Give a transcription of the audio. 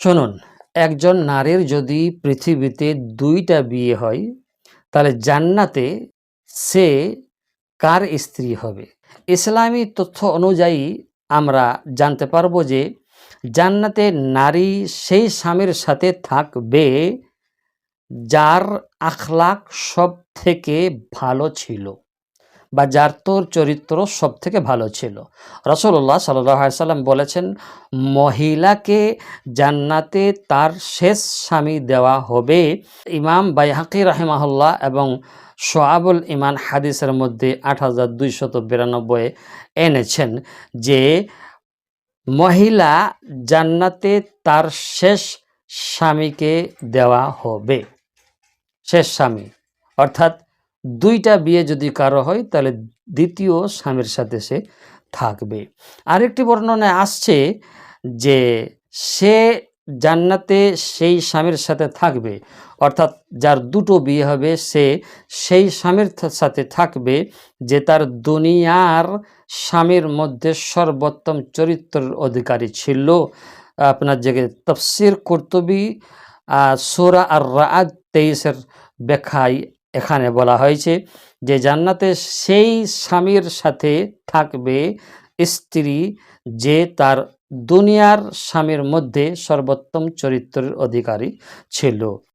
শুনুন, একজন নারীর যদি পৃথিবীতে ২টা বিয়ে হয়, তাহলে জান্নাতে সে কার স্ত্রী হবে? ইসলামী তথ্য অনুযায়ী আমরা জানতে পারবো যে জান্নাতে নারী সেই স্বামীর সাথে থাকবে যার আখলাক সব থেকে ভালো ছিল বা যার তোর চরিত্র সব থেকে ভালো ছিল। রাসূলুল্লাহ সাল্লাল্লাহু আলাইহি সাল্লাম বলেছেন, মহিলাকে জান্নাতে তার শেষ স্বামী দেওয়া হবে। ইমাম বাইহাকি রাহিমাহুল্লাহ এবং শুআবুল ঈমান হাদিসের মধ্যে ৮২৯২ এনেছেন যে মহিলা জান্নাতে তার শেষ স্বামীকে দেওয়া হবে। শেষ স্বামী অর্থাৎ ২টা বিয়ে যদি কারো হয় তাহলে দ্বিতীয় স্বামীর সাথে সে থাকবে। আরেকটি বর্ণনায় আসছে যে সে জান্নাতে সেই স্বামীর সাথে থাকবে, অর্থাৎ যার ২টো বিয়ে হবে সে সেই স্বামীর সাথে থাকবে যে তার দুনিয়ার স্বামীর মধ্যে সর্বোত্তম চরিত্রের অধিকারী ছিল। আপনার যে তাফসীর কুরতুবী সূরা আর-রা'দ ২৩-এর ব্যাখ্যায় এখানে বলা হয়েছে যে জান্নাতে সেই স্বামীর সাথে থাকবে স্ত্রী যে তার দুনিয়ার স্বামীর মধ্যে সর্বোত্তম চরিত্রের অধিকারী ছিল।